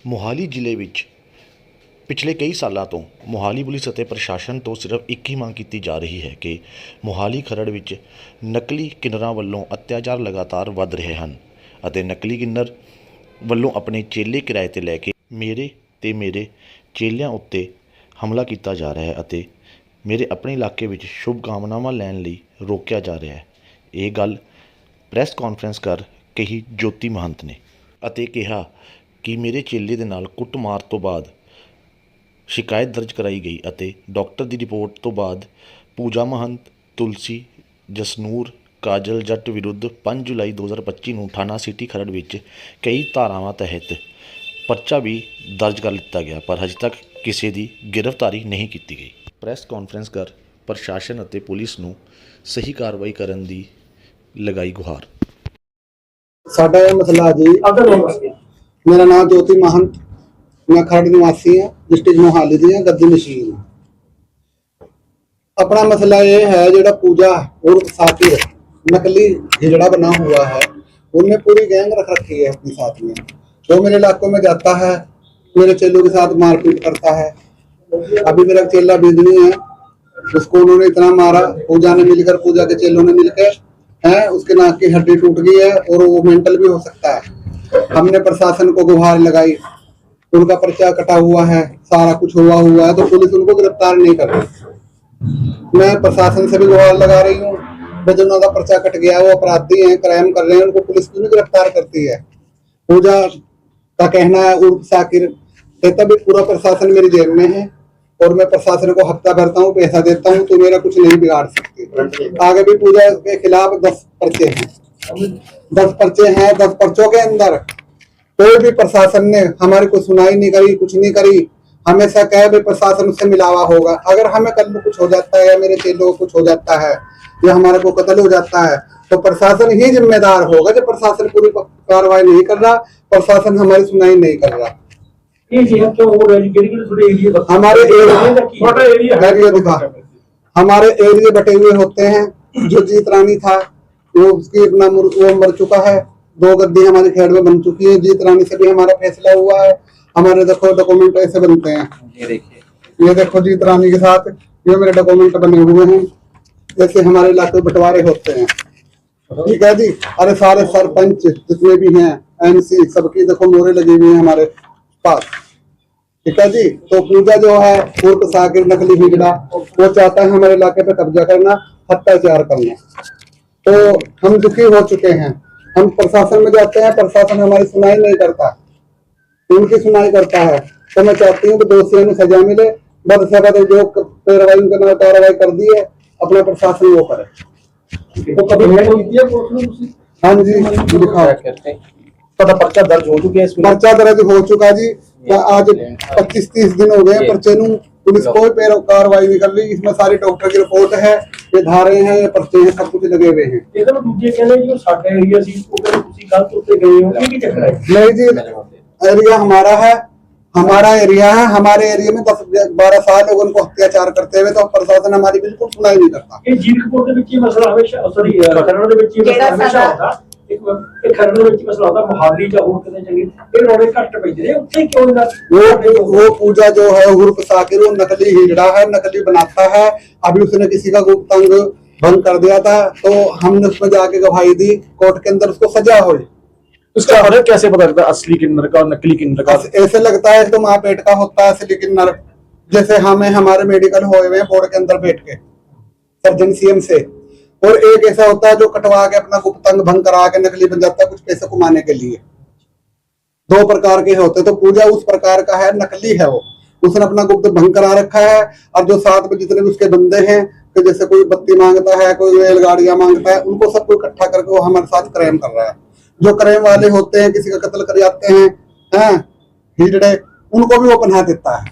ਮੋਹਾਲੀ ਜ਼ਿਲ੍ਹੇ ਵਿੱਚ ਪਿਛਲੇ ਕਈ ਸਾਲਾਂ ਤੋਂ ਮੋਹਾਲੀ ਪੁਲਿਸ ਅਤੇ ਪ੍ਰਸ਼ਾਸਨ ਤੋਂ ਸਿਰਫ ਇੱਕ ਹੀ ਮੰਗ ਕੀਤੀ ਜਾ ਰਹੀ ਹੈ ਕਿ ਮੋਹਾਲੀ ਖਰੜ ਵਿੱਚ ਨਕਲੀ ਕਿੰਨਰਾਂ ਵੱਲੋਂ ਅਤਿਆਚਾਰ ਲਗਾਤਾਰ ਵੱਧ ਰਹੇ ਹਨ ਅਤੇ ਨਕਲੀ ਕਿੰਨਰ ਵੱਲੋਂ ਆਪਣੇ ਚੇਲੇ ਕਿਰਾਏ 'ਤੇ ਲੈ ਕੇ ਮੇਰੇ ਚੇਲਿਆਂ ਉੱਤੇ ਹਮਲਾ ਕੀਤਾ ਜਾ ਰਿਹਾ ਹੈ ਅਤੇ ਮੇਰੇ ਆਪਣੇ ਇਲਾਕੇ ਵਿੱਚ ਸ਼ੁਭ ਕਾਮਨਾਵਾਂ ਲੈਣ ਲਈ ਰੋਕਿਆ ਜਾ ਰਿਹਾ ਹੈ। ਇਹ ਗੱਲ ਪ੍ਰੈਸ ਕਾਨਫਰੰਸ ਕਰ ਕਹੀ ਜੋਤੀ ਮਹੰਤ ਨੇ ਅਤੇ ਕਿਹਾ ਕਿ ਮੇਰੇ ਚੇਲੇ ਦੇ ਨਾਲ ਕੁੱਟਮਾਰ ਤੋਂ ਬਾਅਦ शिकायत दर्ज कराई गई ਅਤੇ डॉक्टर की रिपोर्ट तो बाद पूजा महंत तुलसी जसनूर काजल जट विरुद्ध 5 जुलाई 2025 ਨੂੰ थाना सिटी खरड़ ਵਿੱਚ कई धारावां तहत पर्चा भी दर्ज कर लिया गया पर अजे तक किसी की गिरफ्तारी नहीं की गई। प्रैस कॉन्फ्रेंस कर प्रशासन ਅਤੇ पुलिस ਨੂੰ सही कार्रवाई करन दी लगाई गुहार। साडा यह मसला जी, मेरा नाम ज्योति महंत, मैं खरड़ निवासी हाँ, डिस्ट्रिक्ट मोहाली दी हाँ, गद्दी मशीन। अपना मसला ये है जो पूजा और साकिर नकली हिजड़ा बना हुआ है, उनने पूरी गैंग रख रखी है अपने साथ में। जो मेरे इलाकों में जाता है मेरे चेलों के साथ मारपीट करता है। अभी मेरा चेला बिजली है, उसको उन्होंने इतना मारा, पूजा ने मिलकर, पूजा के चेलों ने मिलकर है, उसके नाक की हड्डी टूट गई है और वो मेंटल भी हो सकता है। हमने प्रशासन को गुहार लगाई, उनका पर्चा कटा हुआ है, सारा कुछ हुआ है, तो पुलिस उनको गिरफ्तार नहीं कर रही। मैं प्रशासन से भी गुहार लगा रही हूँ, जिन्हों का पर्चा कट गया वो अपराधी हैं, क्राइम कर रहे हैं, उनको पुलिस क्यों नहीं गिरफ्तार करती है। पूजा का कहना है उर्फ साकिर, कहता भी पूरा प्रशासन मेरी जेब में है और मैं प्रशासन को हफ्ता भरता हूँ, पैसा देता हूँ, तो मेरा कुछ नहीं बिगाड़ सकती। आगे भी पूजा के खिलाफ 10 पर्चे हैं, 10 पर्चे हैं। 10 पर्चों के अंदर कोई भी प्रशासन ने हमारी कोई सुनाई नहीं करी, कुछ नहीं करी। हमेशा कहे भी प्रशासन उससे मिलावा होगा। अगर हमें कल में कुछ हो जाता है या मेरे चेलों को कुछ हो जाता है या हमारे को कत्ल हो जाता है तो प्रशासन ही जिम्मेदार होगा। जब प्रशासन पूरी कार्रवाई नहीं कर रहा, प्रशासन हमारी सुनाई नहीं कर रहा। हमारे एरिया दिखा, हमारे एरिया बटे हुए होते हैं। जो जीत रानी था वो उसकी अपना वो मर चुका है, 2 गद्दी हमारी खेड़ में बन चुकी है। जीत रानी से भी हमारा फैसला हुआ है। हमारे देखो डॉक्यूमेंट ऐसे बनते हैं, ये देखो जीत रानी के साथ ये मेरे डॉक्यूमेंट बने हुए हैं। जैसे हमारे इलाके बंटवारे होते हैं, ठीक है जी। अरे सारे सरपंच जितने भी हैं, एमसी, सबकी देखो मोहरे लगी हुई है हमारे पास, ठीक है जी। तो पूजा जो है उर्फ साकिर नकली हिजड़ा, वो चाहता है हमारे इलाके पे कब्जा करना, अत्याचार करना। तो हम दुखी हो चुके हैं। हम प्रशासन में जाते हैं, प्रशासन हमारी सुनाई नहीं करता, उनकी सुनाई करता है। तो मैं चाहती हूँ कि दोषियों को सजा मिले, बद से बद जो कार्रवाई कर दी है अपना प्रशासन वो करे। तो कभी हाँ जी दिखाओ, पर्चा दर्ज हो चुके हैं, पर्चा दर्ज हो चुका जी। आज 25-30 दिन हो गए पर्चे नू, पुलिस कोई कार्रवाई नहीं कर रही। इसमें सारी डॉक्टर की रिपोर्ट है, ये धारे हैं, ये पर्चे हैं, सब कुछ लगे हुए हैं। नहीं जी, एरिया हमारा है, हमारा एरिया है। हमारे एरिया में 10-12 साल लोगों को अत्याचार करते हुए तो प्रशासन हमारी बिल्कुल सुनाई नहीं करता। वो पूजा जो है उर्फ साकिर, वो नकली हिजड़ा है, नकली बनाता है। अभी उसने किसी का गुप्त अंग भंग कर दिया था, तो हमने उसमें जाके गवाही दी, कोर्ट के अंदर उसको सजा हुई। उसका फर्क कैसे पता लगता है असली किन्नर का और नकली किन्नर का? ऐसे लगता है तो माँ पेट का होता है असली किन्नर। जैसे हमें हमारे मेडिकल हुए हुए बोर्ड के अंदर बैठ के सर्जन सीएम से, और एक ऐसा होता है जो कटवा के अपना गुप्त अंग भंग करा के नकली बन जाता है कुछ पैसे कमाने के लिए। 2 प्रकार के होते। तो पूजा उस प्रकार का है, नकली है वो, उसने अपना गुप्त भंग करा रखा है। और जो साथ में जितने भी उसके बंदे हैं, कि जैसे कोई बत्ती मांगता है, कोई रेलगाड़ियां मांगता है, उनको सबको इकट्ठा करके वो हमारे साथ क्राइम कर रहा है। जो क्राइम वाले होते हैं, किसी का कत्ल कर जाते हैं हिजड़े, उनको भी वो पनाह देता है।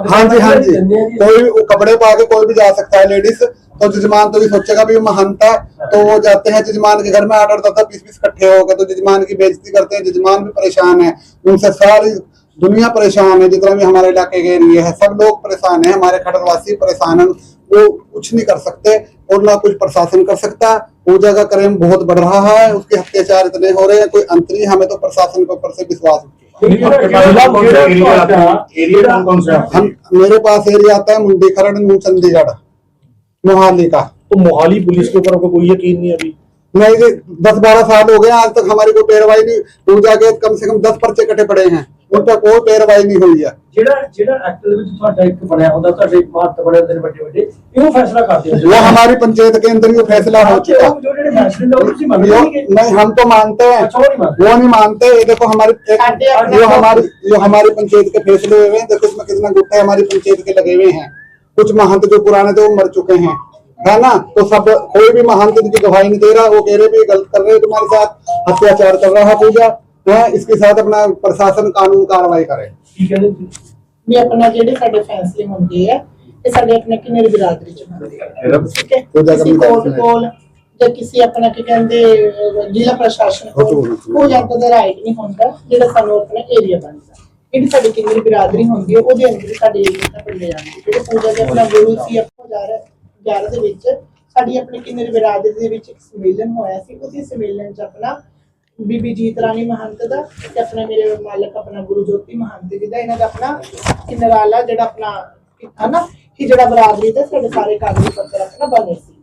हाँ जी, हाँ जी, कोई कपड़े पा के कोई भी जा सकता है लेडीज। तो जजमान तो भी सोचेगा भी महंत है, तो वो जाते हैं जजमान के घर में 8-8, 10-20 इकट्ठे हो गए, तो जजमान की बेइज्जती करते हैं। जजमान भी परेशान है, उनसे सारी दुनिया परेशान है। जितना भी हमारे इलाके के एरिया है सब लोग परेशान है, हमारे खड़रवासी परेशान है। वो कुछ नहीं कर सकते और ना कुछ प्रशासन कर सकता। पूजा का क्राइम बहुत बढ़ रहा है, उसके अत्याचार इतने हो रहे हैं, कोई अंत नहीं। हमें तो प्रशासन के ऊपर से विश्वास उठ चुका है। हम मेरे पास एरिया आता है मुंडी खरड़, न्यू चंडीगढ़, मोहाली का। तो मोहाली पुलिस के ऊपर आपको कोई यकीन नहीं अभी? नहीं जी, 10-12 साल हो गए आज तक हमारी कोई पैरवाई नहीं। पूजा के कम से कम 10 पर्चे कटे पड़े हैं, उन पर कोई पैरवाई नहीं हुई है। ਜਿਹੜਾ ਐਕਟ ਦੇ ਵਿੱਚ ਤੁਹਾਡਾ ਇੱਕ ਬਣਿਆ ਹੁੰਦਾ, ਤੁਹਾਡੇ ਮਾਤ ਬਣੇ ਹੁੰਦੇ ਨੇ ਵੱਡੇ ਵੱਡੇ, ਇਹੋ ਫੈਸਲਾ ਕਰਦੇ ਹੋ? वो हमारी पंचायत के अंदर ही फैसला हो चुका। ਜੋ ਜਿਹੜੇ ਫੈਸਲੇ ਨੇ ਉਹ ਤੁਸੀਂ ਮੰਨਦੇ ਨਹੀਂ? नहीं, हम तो मानते हैं, अच्छा, वो नहीं मानते। वो नहीं मानते। ये देखो जो हमारी पंचायत के फैसले हुए हैं, देखो इसमें कितना गुट्टे हमारी पंचायत के लगे हुए हैं। कुछ महंत जो पुराने थे वो मर चुके हैं, है ना। तो सब कोई भी महंत इनकी गवाही नहीं दे रहा, वो कह रहे भी गलत कर रहे हैं, तुम्हारे साथ अत्याचार कर रहा है पूजा है। इसके साथ अपना प्रशासन कानून कार्रवाई करे। ਠੀਕ ਹੈ ਜੀ। ਵੀ ਆਪਣਾ ਜਿਹੜੇ ਸਾਡੇ ਫੈਸਲੇ ਹੁੰਦੇ ਆ ਇਹ ਸਾਡੇ ਆਪਣੇ ਕਿੰਨੇ ਬਰਾਦਰੀ ਚ ਹੁੰਦੇ ਆ, ਠੀਕ ਹੈ। ਕਿਸੇ ਕੋਰਟ ਕੋਲ ਜਾਂ ਕਿਸੇ ਆਪਣਾ ਕੀ ਕਹਿੰਦੇ ਜ਼ਿਲ੍ਹਾ ਪ੍ਰਸ਼ਾਸਨ ਕੋਲ ਕੋਈ ਜਾਂਦਾ ਦਾ ਰਾਈਟ ਨਹੀਂ ਹੁੰਦਾ ਜਿਹੜਾ ਸਾਨੂੰ ਆਪਣਾ ਏਰੀਆ ਬਣਦਾ। ਜਿਹੜੀ ਸਾਡੀ ਕਿੰਨੀ ਬਰਾਦਰੀ ਹੁੰਦੀ ਹੈ ਉਹਦੇ ਅੰਦਰ ਸਾਡੇ ਏਰੀਆ ਦਾ ਪਿੰਡ ਜਾਂਦੇ। ਜਿਹੜੇ ਪੂਜਾ ਦੇ ਆਪਣਾ ਗੁਰੂ ਸੀ ਆਪਾਂ 2011 ਦੇ ਵਿੱਚ ਸਾਡੀ ਆਪਣੀ ਕਿੰਨੀ ਬਰਾਦਰੀ ਦੇ ਵਿੱਚ ਇੱਕ ਸੰਮੇਲਨ ਹੋਇਆ ਸੀ। ਉਸੇ ਸੰਮੇਲਨ ਚ ਆਪਣਾ ਬੀਬੀ ਜੀਤ ਰਾਣੀ ਮਹੰਤ ਦਾ ਤੇ ਆਪਣਾ ਮੇਰੇ ਮਾਲਕ ਆਪਣਾ ਗੁਰੂ ਜੋਤੀ ਮਹੰਤ ਜੀ ਦਾ ਇਹਨਾਂ ਦਾ ਆਪਣਾ ਕਿਨਰਾਲਾ ਜਿਹੜਾ ਆਪਣਾ ਕੀਤਾ ਨਾ ਕਿ ਜਿਹੜਾ ਬਰਾਦਰੀ ਦਾ ਸਾਡੇ ਸਾਰੇ ਕਾਗਜ਼ੀ ਪੱਤਰ ਆਪਣਾ ਬਣੇ ਸੀ।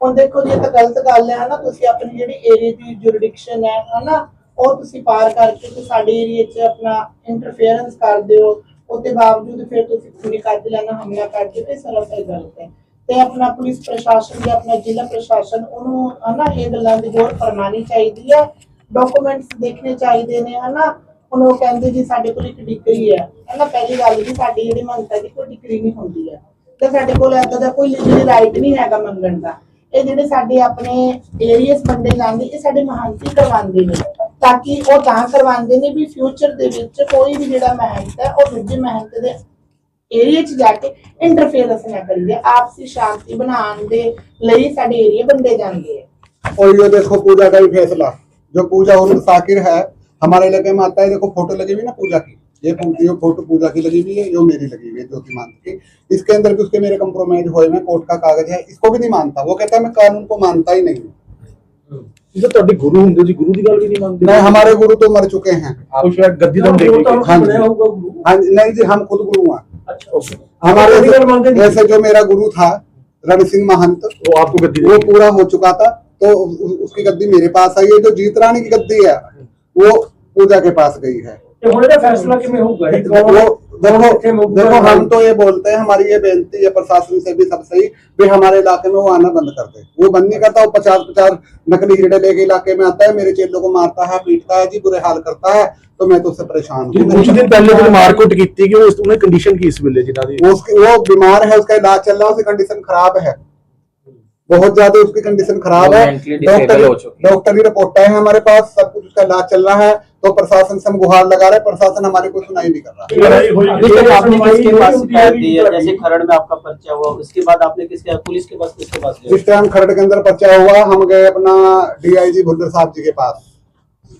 ਹੁਣ ਦੇਖੋ ਜੀ ਇਹ ਤਾਂ ਗਲਤ ਗੱਲ ਹੈ ਨਾ, ਤੁਸੀਂ ਆਪਣੀ ਜਿਹੜੀ ਏਰੀਆ ਦੀ ਜੁਰਿਡਿਕਸ਼ਨ ਹੈ ਹਨਾ ਉਹ ਤੁਸੀਂ ਪਾਰ ਕਰਕੇ ਤੇ ਸਾਡੇ ਏਰੀਆ 'ਚ ਆਪਣਾ ਇੰਟਰਫੇਰੈਂਸ ਕਰਦੇ ਹੋ, ਉਹਦੇ ਬਾਵਜੂਦ ਫਿਰ ਤੁਸੀਂ ਖੂਨੀ ਕਾਤਿਲਾਂ ਨਾਲ ਹਮਲਾ ਕਰਦੇ ਤੇ ਸਰਾਸਰ ਗਲਤ ਹੈ। ਤੇ ਆਪਣਾ ਪੁਲਿਸ ਪ੍ਰਸ਼ਾਸਨ ਜਾਂ ਆਪਣਾ ਜ਼ਿਲ੍ਹਾ ਪ੍ਰਸ਼ਾਸਨ ਉਹਨੂੰ ਹਨਾ ਇਹ ਗੱਲਾਂ ਦੀ ਗੌਰ ਫਰਮਾਨੀ ਚਾਹੀਦੀ ਹੈ। ਡਾਕੂਮੈਂਟਸ ਦੇਖਣੇ ਚਾਹੀਦੇ ਨੇ ਹਨਾ। ਹੁਣ ਉਹ ਕਹਿੰਦੇ ਜੀ ਸਾਡੇ ਕੋਲ ਇੱਕ ਡਿਗਰੀ ਹੈ ਹਨਾ। ਪਹਿਲੀ ਗੱਲ ਜੀ ਸਾਡੀ ਜਿਹੜੀ ਮੰਗਤਾ ਦੀ ਕੋਈ ਡਿਗਰੀ ਨਹੀਂ ਹੁੰਦੀ ਹੈ ਤੇ ਸਾਡੇ ਕੋਲ ਏਦਾਂ ਦਾ ਕੋਈ ਲੀਗਲ ਰਾਈਟ ਨਹੀਂ ਹੈਗਾ ਮੰਗਣ ਦਾ। ਇਹ ਜਿਹੜੇ ਸਾਡੇ ਆਪਣੇ ਏਰੀਅਸ ਬੰਦੇ ਜਾਂਦੇ ਇਹ ਸਾਡੇ ਮਹੰਤੀ ਕਰਵਾਉਂਦੇ ਨੇ ਤਾਂ ਕਿ ਉਹ ਤਾਂ ਕਰਵਾਉਂਦੇ ਨੇ ਵੀ ਫਿਊਚਰ ਦੇ ਵਿੱਚ ਕੋਈ ਵੀ ਜਿਹੜਾ ਮਹੰਤ ਹੈ ਉਹ ਦੂਜੇ ਮਹੰਤ ਦੇ ਏਰੀਆ 'ਚ ਜਾ ਕੇ ਇੰਟਰਫੇਰੈਂਸ ਨਾ ਕਰੀਏ। आपसी शांति बनाने के लिए साडे एरिया बनते जाएंगे। और ये देखो पूजा का भी फैसला, जो पूजा उर्फ साकिर है हमारे इलाके में आता है। देखो फोटो लगी हुई ना पूजा की, ये फोटो पूजा की लगी हुई है, जो मेरी लगी हुई है ज्योति मान की। इसके अंदर भी उसके मेरे कंप्रोमाइज हुए में कोर्ट का कागज है। इसको भी नहीं मानता, वो कहता है मैं कानून को मानता ही नहीं हूँ। जो ਤੁਹਾਡੇ ਗੁਰੂ ਹੁੰਦੇ ਸੀ ਗੁਰੂ ਦੀ ਗੱਲ ਵੀ ਨਹੀਂ ਮੰਨਦੇ? नहीं, हमारे गुरु तो मर चुके हैं। आप शायद गद्दी तो देख लीजिए। हाँ जी, हाँ जी, नहीं जी, हम खुद गुरु हैं। अच्छा, ओके। हमारे जैसे जो मेरा गुरु था रण सिंह महंत, वो आपको गद्दी वो पूरा हो चुका था तो उसकी गद्दी मेरे पास आई है। जो जीत रानी की गद्दी है वो पूजा के पास गई है। ਤੇ ਹੁਣ ਇਹਦਾ ਫੈਸਲਾ ਕਿਵੇਂ होगा? देखो हम तो ये बोलते हैं, हमारी ये बेनती है प्रशासन से भी सबसे ही भी हमारे इलाके में वो आना बंद कर दे। वो बंद नहीं करता, वो 50-50 नकली हीरे लेके इलाके में आता है, मेरे चेलों को मारता है, पीटता है जी, बुरे हाल करता है। तो मैं तो उससे परेशान हूँ। कुछ दिन पहले जो मारकुट की थी कि वो कंडीशन की इस वेले जिन्ना दी वो बीमार है, उसका इलाज चल रहा है, उसकी कंडीशन खराब है, बहुत ज्यादा उसकी कंडीशन खराब है। डॉक्टरी रिपोर्ट है हमारे पास, सब कुछ उसका इलाज चल रहा है। तो प्रशासन से हम गुहार लगा रहे, प्रशासन हमारी कोई सुनाई नहीं कर रहा। आपने किसके पास शिकायत दी है? जैसे खरड़ में आपका पर्चा हुआ, उसके बाद आपने किसके पुलिस के पास किसके पास गए? इस टाइम खरड़ के अंदर पर्चा हुआ, हम गए अपना DIG भुल्लर साहब जी के पास।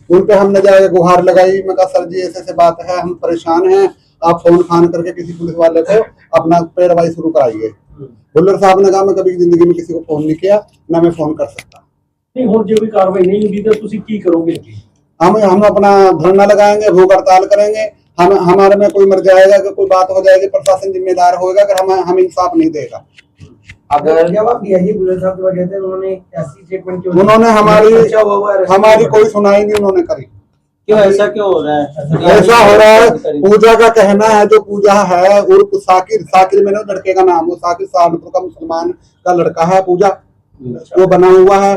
उन पे हमने जाके गुहार लगाई। मैं कहा सर जी ऐसे बात है, हम परेशान हैं, आप फोन खान करके किसी पुलिस वाले को अपना पैरवाई शुरू कराइए। भुल्लर साहब ने कहा मैं कभी जिंदगी में किसी को फोन नहीं किया, ना मैं फोन कर सकता। नहीं ਹੁਣ ਜੇ ਕੋਈ ਕਾਰਵਾਈ ਨਹੀਂ ਹੁੰਦੀ ਤਾਂ ਤੁਸੀਂ ਕੀ ਕਰੋਗੇ? हम अपना धरना लगाएंगे, भूख हड़ताल करेंगे। हम हमारे में कोई मर जाएगा कि कोई बात हो जाएगी, प्रशासन जिम्मेदार होगा अगर हम इंसाफ नहीं देगा। अगर जब आप DIG भुल्लर साहब जो कहते हैं उन्होंने ऐसी स्टेटमेंट क्यों? उन्होंने हमारी कोई सुनाई नहीं उन्होंने करी। क्यों ऐसा क्यों हो रहा है? ऐसा हो रहा है, पूजा का कहना है जो पूजा है उर्फ साकिर, साकिर मैंने उस लड़के का नाम, वो साकिर सहारनपुर का मुसलमान का लड़का है पूजा, वो बना हुआ है।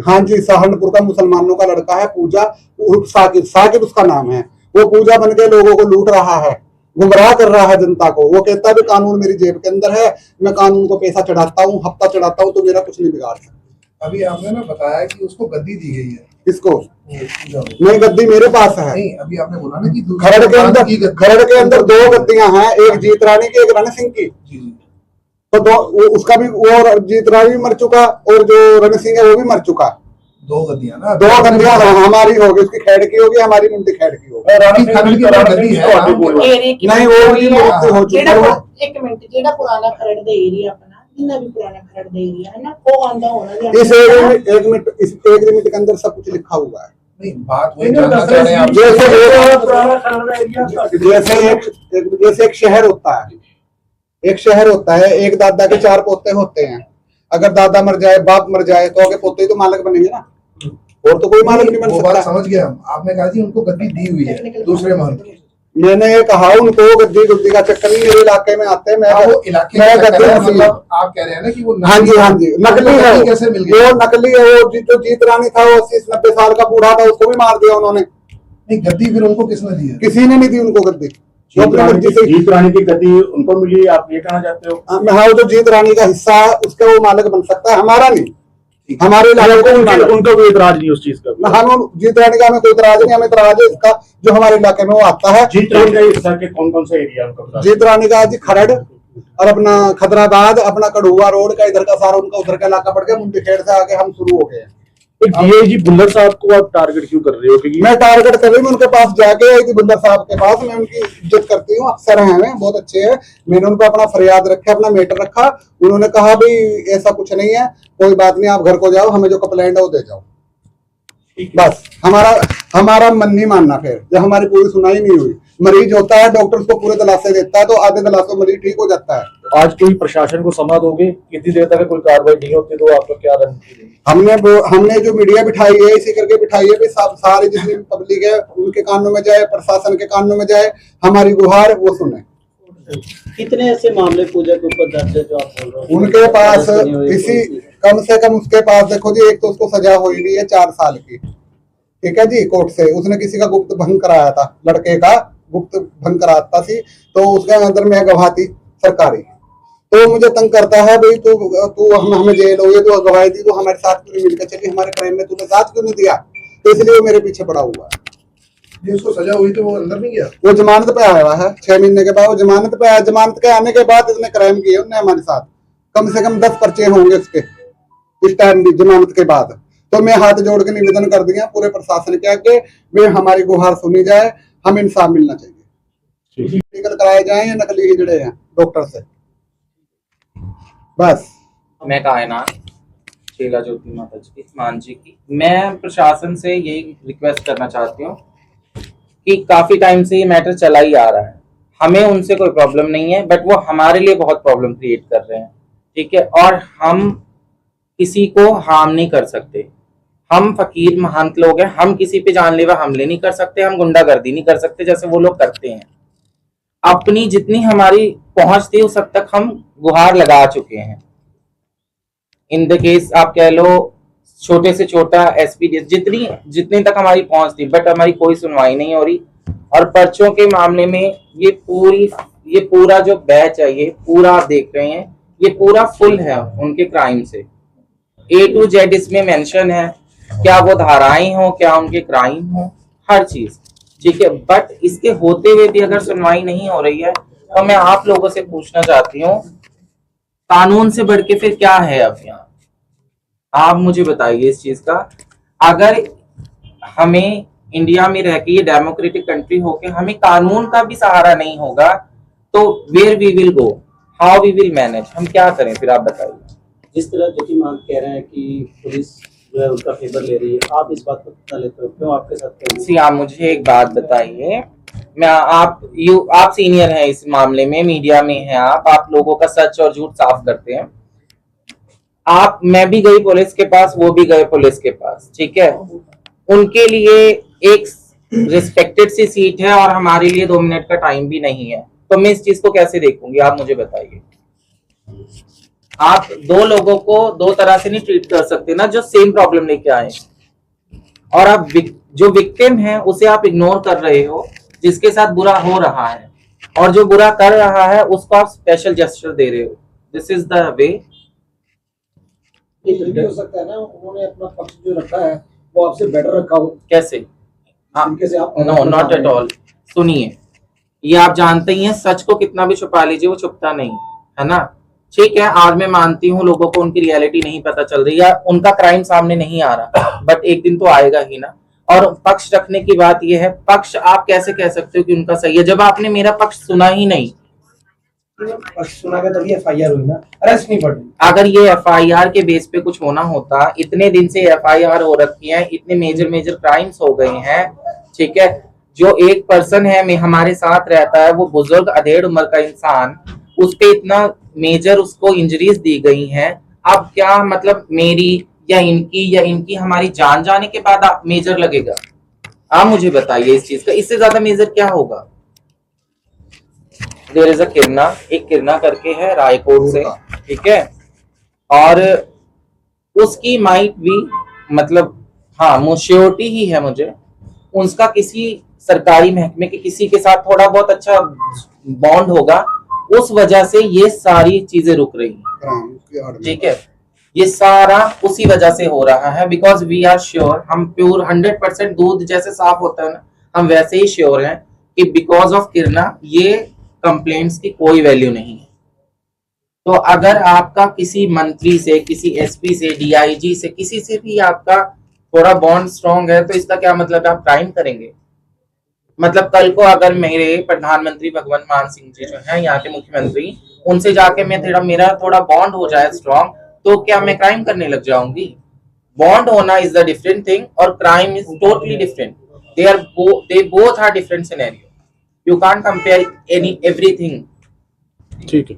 हाँ जी, सहारनपुर का मुसलमानों का लड़का है पूजा उर्फ साकिर, साकिर उसका नाम है। वो पूजा बन के लोगों को लूट रहा है, गुमराह कर रहा है जनता को। वो कहता है कानून मेरी जेब के अंदर है, मैं कानून को पैसा चढ़ाता हूँ, हफ्ता चढ़ाता हूँ, तो मेरा कुछ नहीं बिगाड़ सकता। अभी आपने ना बताया कि उसको गद्दी दी गई है। किसको? नहीं, गद्दी मेरे पास है। नहीं, अभी आपने बोला ना कि खरड़ के अंदर 2 गद्दियां हैं, एक जीत रानी की, एक रण सिंह की। तो उसका भी वो जीत रानी भी मर चुका और जो रण सिंह है वो भी मर चुका। 2 गद्दियां ना, 2 गद्दियां हमारी होगी, उसकी खेड़ की होगी, हमारी मुंडी खेड़ की होगी। नहीं, वो भी मृत्यु हो चुकी है। एक मिनट, जेड़ा पुराना खरड़ दे एरिया अपना जिन्ना भी पुराना खरड़ दे एरिया है ना, वो आंदा होना इस एक लिमिट के अंदर सब कुछ लिखा हुआ है। नहीं, बात वही इन्होंने जानना दस चाह रहे हैं आप। पुराना खरड़ का एरिया जैसे एक शहर होता है, एक दादा के 4 पोते होते हैं। अगर दादा मर जाए, बाप मर जाए, तो आगे पोते ही तो मालिक बनेंगे ना, और तो कोई मालिक नहीं बन वो बात सकता। समझ गया हम। आपने कहा जी उनको गद्दी दी हुई है दूसरे महल की। मैंने ये कहा उनको गद्दी का चक्कर नहीं, मेरे इलाके में आते हैं। मैं वो इलाके मैं का गद्दी चक्कर है, नकली- मतलब आप कह रहे हैं ना कि वो हाँ जी, हाँ जी, नकली है। गद्दी कैसे मिल गई? वो नकली है। वो जो जीत रानी था, वो 80-90 साल का बूढ़ा था, उसको भी मार दिया उन्होंने। नहीं, गद्दी फिर उनको किसने दी है? किसी ने नहीं दी उनको गद्दी। वो अपनी मर्जी से जीत रानी की गद्दी उनको मिली, आप ये कहना चाहते हो? हाँ, वो जो जीत रानी का हिस्सा है उसका वो मालिक बन सकता है, हमारा नहीं। हमारे इलाके का मालिक। उनका कोई इतराज नहीं उस चीज का। हम जीत रानी का हमें कोई इतराज नहीं, हमें इतराज है इसका जो हमारे इलाके में वो आता है। जीत रानी का हिस्सा के कौन कौन सा एरिया उनका बता जीत रानी का जी खरड़ और अपना खदराबाद, अपना कड़ुआ रोड का इधर का सारा उनका उधर का इलाका पड़ गया। मुंडेखेड़ से आके हम शुरू हो गए हैं। एक डीआईजी बुल्लर साहब को आप टारगेट क्यों कर रहे हो? क्योंकि मैं टारगेट कर रही हूँ, उनके पास जाके आई थी बुंदर साहब के पास। मैं उनकी इज्जत करती हूँ, अफसर हैं, वे बहुत अच्छे हैं। मैंने उनको अपना फरियाद रखा, अपना मैटर रखा। उन्होंने कहा भाई ऐसा कुछ नहीं है, कोई बात नहीं, आप घर को जाओ, हमें जो कंप्लेंट है वो दे जाओ। बस हमारा मन नहीं मानना। फिर जब हमारी पूरी सुनाई नहीं हुई, मरीज होता है, डॉक्टर उसको पूरे दिलासे देता है, तो आधे दिलासों मरीज ठीक हो जाता है। आज कोई प्रशासन को समा दोगे? कितनी देर तक कोई कार्रवाई नहीं होती तो आपका क्या रणनीति रहेगी? हमने जो मीडिया बिठाई है, इसी करके बिठाई है भी सारी जितनी पब्लिक है उनके कानों में जाए, प्रशासन के कानों में जाए, हमारी गुहार वो सुने। कितने ऐसे मामले पूजा के ऊपर दर्ज है जो आप बोल रहे हो? उनके पास इसी कम से कम उसके पास देखो जी, एक तो उसको सजा हुई हुई है 4 साल की, ठीक है जी, कोर्ट से। उसने किसी का गुप्त भंग कराया था, लड़के का गुप्त भंग कराता थी, तो उसके अंदर में गवाह थी सरकारी। तो मुझे तंग करता है भाई, तू हमें जेल हो गई, तू गवाही दी, तो हमारे साथ क्यों नहीं मिलकर चली, हमारे क्राइम में तूने साथ क्यों नहीं दिया? तो इसलिए वो मेरे पीछे पड़ा हुआ है। ये उसको सजा हुई तो वो अंदर नहीं गया? वो जमानत पे आया हुआ है, 6 महीने के बाद वो जमानत पे आया। जमानत के आने के बाद इसने क्राइम किए उन्होंने हमारे साथ। कम से कम 10 पर्चे होंगे उसके इस टाइम भी जमानत के बाद। तो मैं हाथ जोड़ के निवेदन कर दिया पूरे प्रशासन के आगे, वे हमारी गुहार सुनी जाए, हमें इंसाफ मिलना चाहिए। मेडिकल कराए जाए या नकली हिजड़े हैं डॉक्टर से, बस। मैं कायनात शीला ज्योति माता जी मान जी की, मैं प्रशासन से यही रिक्वेस्ट करना चाहती हूँ कि काफी टाइम से ये मैटर चला ही आ रहा है। हमें उनसे कोई प्रॉब्लम नहीं है, बट वो हमारे लिए बहुत प्रॉब्लम क्रिएट कर रहे हैं, ठीक है। और हम किसी को हार्म नहीं कर सकते। हम फकीर महंत लोग हैं, हम किसी पे जानलेवा हमले नहीं कर सकते, हम गुंडागर्दी नहीं कर सकते जैसे वो लोग करते हैं। अपनी जितनी हमारी पहुंच थी उस हद तक हम गुहार लगा चुके हैं। इन द केस आप कह लो छोटे से छोटा एसपीडीएस जितनी तक हमारी पहुंच थी, बट हमारी कोई सुनवाई नहीं हो रही। और पर्चों के मामले में ये पूरा जो बैच है, ये पूरा आप देख रहे हैं, ये पूरा फुल है उनके क्राइम से। A to Z इसमें मेंशन है, क्या वो धाराएं हो, क्या उनके क्राइम हो, हर चीज, ठीक है। बट इसके होते हुए भी अगर सुनवाई नहीं हो रही है, तो मैं आप लोगों से पूछना चाहती हूँ, कानून से बढ़ के फिर क्या है अब यहाँ? आप मुझे बताइए इस चीज का। अगर हमें इंडिया में रह के, ये डेमोक्रेटिक कंट्री होके हमें कानून का भी सहारा नहीं होगा, तो where we will go, how we will manage, हम क्या करें फिर? आप बताइए। जिस तरह ज्योति मान कह रहे हैं कि पुलिस जो है उनका फेवर ले रही है, आप इस बात को कितना लेते हो? क्यों आपके साथ क्या सी आप मुझे एक बात बताइए, मैं आप सीनियर हैं इस मामले में, मीडिया में हैं आप लोगों का सच और झूठ साफ करते हैं। मैं भी गई पुलिस के पास, वो भी गए पुलिस के पास, ठीक है। उनके लिए एक रिस्पेक्टेड सी सीट है और हमारे लिए 2 मिनट का टाइम भी नहीं है, तो मैं इस चीज को कैसे देखूंगी? आप मुझे बताइए। आप 2 लोगों को 2 तरह से नहीं ट्रीट कर सकते ना, जो सेम प्रॉब्लम लेके आए। और आप जो विक्टिम है उसे आप इग्नोर कर रहे हो, जिसके साथ बुरा हो रहा है, और जो बुरा कर रहा है उसको आप स्पेशल जेस्चर दे रहे हो। This is the way. हो सकता है ना, उन्होंने अपना पक्ष जो रखा है वो आपसे बेटर रखा हो। कैसे? कैसे आप? No, not at all. सुनिए, ये आप जानते ही हैं, सच को कितना भी छुपा लीजिए वो छुपता नहीं है ना। ठीक है, आज मैं मानती हूँ लोगों को उनकी रियलिटी नहीं पता चल रही या उनका क्राइम सामने नहीं आ रहा, बट एक दिन तो आएगा ही ना। और पक्ष रखने की बात यह है, पक्ष आप कैसे कह सकते हो कि उनका सही है जब आपने मेरा पक्ष सुना ही नहीं? सुना गया तभी एफआईआर हुई ना, अरेस्ट नहीं पड़ी। अगर ये एफआईआर के बेस पे कुछ होना होता, इतने दिन से एफआईआर हो रखी है, इतने मेजर मेजर क्राइम्स हो गए हैं, ठीक है, जो एक पर्सन है में हमारे साथ रहता है, वो बुजुर्ग अधेड़ उम्र का इंसान, उस पे इतना मेजर उसको इंजरीज दी गई हैं। अब क्या मतलब मेरी या इनकी हमारी जान जाने के बाद आप मेजर लगेगा? आप मुझे बताइए इस चीज का, इससे ज्यादा मेजर क्या होगा? देयर इज अ किरना, एक किरना करके है रायकोट से, ठीक है, और उसकी माइट भी मतलब हाँ मोश्योरिटी ही है मुझे, उसका किसी सरकारी महकमे के किसी के साथ थोड़ा बहुत अच्छा बॉन्ड होगा, उस वजह से ये सारी चीजें रुक रही हैं, ठीक है, ये सारा उसी वजह से हो रहा है। बिकॉज वी आर श्योर, हम प्योर 100% दूध जैसे साफ होता है ना, हम वैसे ही श्योर हैं कि बिकॉज ऑफ किरना ये कंप्लेंट्स की कोई वैल्यू नहीं है। तो अगर आपका किसी मंत्री से, किसी एसपी से, डीआईजी से, किसी से भी आपका थोड़ा बॉन्ड स्ट्रॉन्ग है, तो इसका क्या मतलब है आप क्राइम करेंगे? मतलब कल को अगर मेरे प्रधानमंत्री भगवंत मान सिंह जी जो हैं यहाँ के मुख्यमंत्री, उनसे जाके मेरा थोड़ा बॉन्ड हो जाए स्ट्रॉन्ग, तो क्या मैं क्राइम करने लग जाऊंगी? बॉन्ड होना इज द डिफरेंट थिंग और crime is totally different. they both are different scenario. You can't compare everything. ठीक है।